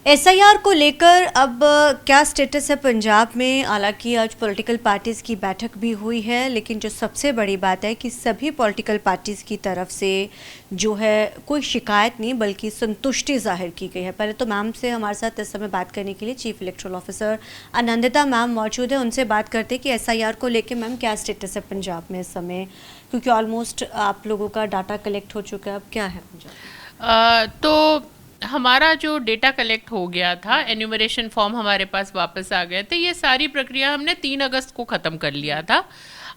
SIR को लेकर अब क्या स्टेटस है पंजाब में? हालांकि आज पॉलिटिकल पार्टीज़ की बैठक भी हुई है, लेकिन जो सबसे बड़ी बात है कि सभी पॉलिटिकल पार्टीज़ की तरफ से जो है कोई शिकायत नहीं बल्कि संतुष्टि जाहिर की गई है। पहले तो मैम से हमारे साथ इस समय बात करने के लिए chief electoral officer Anandita ma'am मौजूद है, उनसे बात करते हैं कि एसआईआर को लेकर मैम क्या स्टेटस है पंजाब में इस समय, क्योंकि ऑलमोस्ट आप लोगों का डाटा कलेक्ट हो चुका है। अब क्या है पंजाब? तो हमारा जो डेटा कलेक्ट हो गया था, एन्यूमरेशन फॉर्म हमारे पास वापस आ गए थे। ये सारी प्रक्रिया हमने 3 अगस्त को ख़त्म कर लिया था।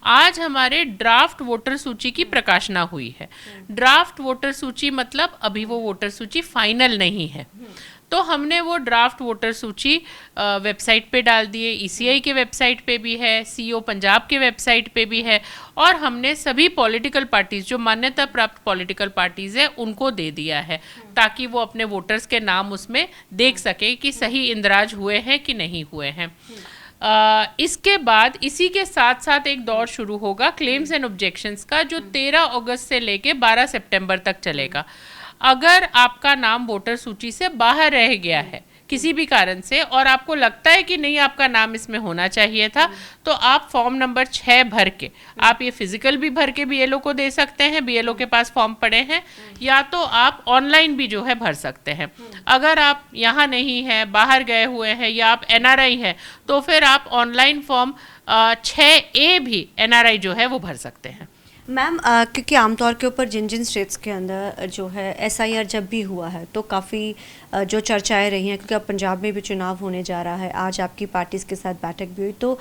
आज हमारे ड्राफ्ट वोटर सूची की प्रकाशना हुई है। ड्राफ्ट वोटर सूची मतलब अभी वो वोटर सूची फाइनल नहीं है। तो हमने वो ड्राफ्ट वोटर सूची वेबसाइट पे डाल दिए, ईसीआई के वेबसाइट पे भी है, सीओ पंजाब के वेबसाइट पे भी है, और हमने सभी पॉलिटिकल पार्टीज़ जो मान्यता प्राप्त पॉलिटिकल पार्टीज़ है उनको दे दिया है, ताकि वो अपने वोटर्स के नाम उसमें देख सके कि सही इंदराज हुए हैं कि नहीं हुए हैं। इसके बाद इसी के साथ साथ एक दौर शुरू होगा क्लेम्स एंड ऑब्जेक्शंस का, जो 13 अगस्त से लेके 12 सितंबर तक चलेगा। अगर आपका नाम वोटर सूची से बाहर रह गया है किसी भी कारण से और आपको लगता है कि नहीं आपका नाम इसमें होना चाहिए था, तो आप फॉर्म नंबर 6 भर के, आप ये फिजिकल भी भर के बीएलओ को दे सकते हैं, बीएलओ के पास फॉर्म पड़े हैं, या तो आप ऑनलाइन भी जो है भर सकते हैं। अगर आप यहाँ नहीं हैं, बाहर गए हुए हैं, या आप एनआरआई हैं, तो फिर आप ऑनलाइन फॉर्म 6A भी एनआरआई जो है वो भर सकते हैं। मैम क्योंकि आमतौर के ऊपर जिन जिन स्टेट्स के अंदर जो है एसआईआर जब भी हुआ है तो काफ़ी जो चर्चाएं रही हैं, क्योंकि अब पंजाब में भी चुनाव होने जा रहा है, आज आपकी पार्टीज़ के साथ बैठक भी हुई, तो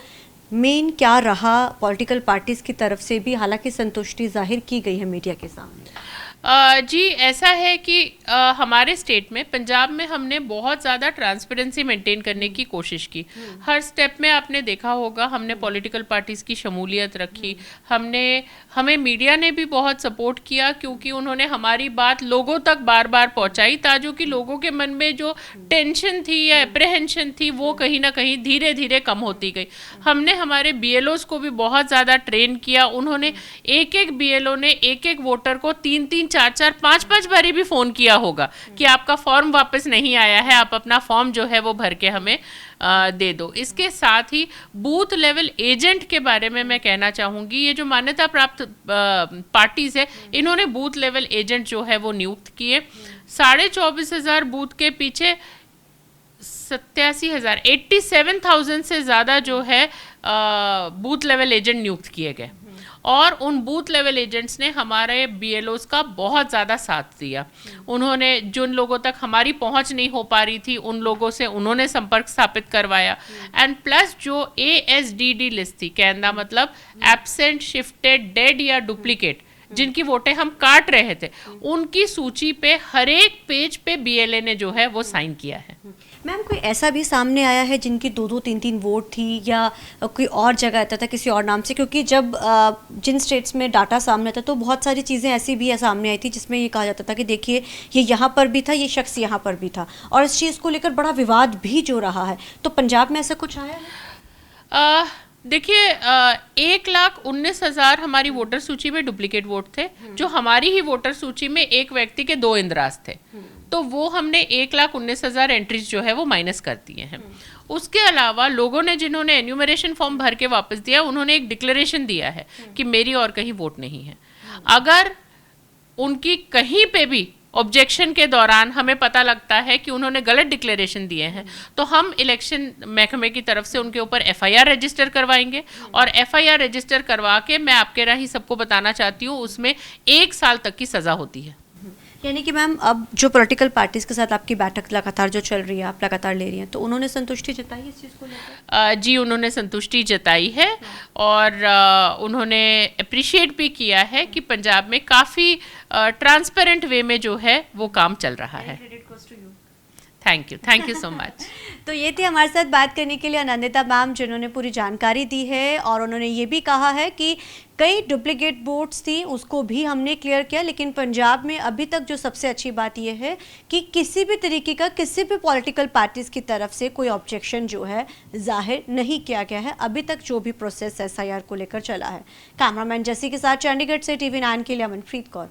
मेन क्या रहा पॉलिटिकल पार्टीज़ की तरफ से भी? हालांकि संतुष्टि जाहिर की गई है मीडिया के सामने। जी ऐसा है कि हमारे स्टेट में, पंजाब में, हमने बहुत ज़्यादा ट्रांसपेरेंसी मेंटेन करने की कोशिश की। हर स्टेप में आपने देखा होगा हमने पॉलिटिकल पार्टीज़ की शमूलियत रखी। हमें मीडिया ने भी बहुत सपोर्ट किया, क्योंकि उन्होंने हमारी बात लोगों तक बार बार पहुंचाई, ताकि कि लोगों के मन में जो टेंशन थी या अप्रहेंशन थी वो कहीं ना कहीं धीरे धीरे कम होती गई। हमने हमारे बीएलओज को भी बहुत ज़्यादा ट्रेन किया। उन्होंने एक एक बीएलओ ने एक एक वोटर को 3-3, 4-4, 5-5 बारी भी फ़ोन किया होगा कि आपका फॉर्म वापस नहीं आया है, आप अपना फॉर्म जो है वो भर के हमें दे दो। इसके साथ ही बूथ लेवल एजेंट के बारे में मैं कहना चाहूँगी, ये जो मान्यता प्राप्त पार्टीज़ है इन्होंने बूथ लेवल एजेंट जो है वो नियुक्त किए। 24,500 बूथ के पीछे 87,000, 87,000 से ज़्यादा जो है बूथ लेवल एजेंट नियुक्त किए गए, और उन बूथ लेवल एजेंट्स ने हमारे बीएलओज का बहुत ज़्यादा साथ दिया। उन्होंने जिन लोगों तक हमारी पहुंच नहीं हो पा रही थी उन लोगों से उन्होंने संपर्क स्थापित करवाया। एंड प्लस जो ASDD लिस्ट थी, कहना मतलब एब्सेंट, शिफ्टेड, डेड या डुप्लीकेट, जिनकी वोटें हम काट रहे थे, उनकी सूची पे हर एक पेज पे बीएलए ने जो है वो साइन किया है। मैम कोई ऐसा भी सामने आया है जिनकी 2-2, 3-3 वोट थी, या कोई और जगह आता था किसी और नाम से? क्योंकि जब जिन स्टेट्स में डाटा सामने आता तो बहुत सारी चीज़ें ऐसी भी सामने आई थी जिसमें ये कहा जाता था कि देखिए ये यहाँ पर भी था, ये शख्स यहाँ पर भी था, और इस चीज़ को लेकर बड़ा विवाद भी जो रहा है। तो पंजाब में ऐसा कुछ आया है? देखिए 1,19,000 हमारी वोटर सूची में डुप्लीकेट वोट थे, जो हमारी ही वोटर सूची में एक व्यक्ति के 2 इंदराज थे, तो वो हमने 1,19,000 एंट्रीज जो है वो माइनस कर दिए हैं। उसके अलावा लोगों ने, जिन्होंने एन्यूमरेशन फॉर्म भर के वापस दिया, उन्होंने एक डिक्लेरेशन दिया है कि मेरी और कहीं वोट नहीं है। अगर उनकी कहीं पे भी ऑब्जेक्शन के दौरान हमें पता लगता है कि उन्होंने गलत डिक्लेरेशन दिए हैं, तो हम इलेक्शन महकमे की तरफ से उनके ऊपर एफआईआर रजिस्टर करवाएंगे, और एफआईआर रजिस्टर करवा के मैं आपके राही सबको बताना चाहती हूँ उसमें 1 साल तक की सज़ा होती है। यानी कि मैम अब जो पॉलिटिकल पार्टीज़ के साथ आपकी बैठक लगातार जो चल रही है, आप लगातार ले रही हैं, तो उन्होंने संतुष्टि जताई इस चीज़ को लेकर? जी उन्होंने संतुष्टि जताई है, और उन्होंने अप्रिशिएट भी किया है कि पंजाब में काफ़ी ट्रांसपेरेंट वे में जो है वो काम चल रहा है। Thank you so much. तो ये थी हमारे साथ बात करने के लिए आनंदिता मैम, जिन्होंने पूरी जानकारी दी है, और उन्होंने ये भी कहा है कि कई डुप्लीकेट वोट्स थी उसको भी हमने क्लियर किया, लेकिन पंजाब में अभी तक जो सबसे अच्छी बात यह है कि किसी भी तरीके का किसी भी पॉलिटिकल पार्टीज़ की तरफ से कोई ऑब्जेक्शन जो है जाहिर नहीं किया गया है अभी तक, जो भी प्रोसेस एसआईआर को लेकर चला है। कैमरामैन जैसी के साथ चंडीगढ़ से TV9 के लिए अमनप्रीत कौर।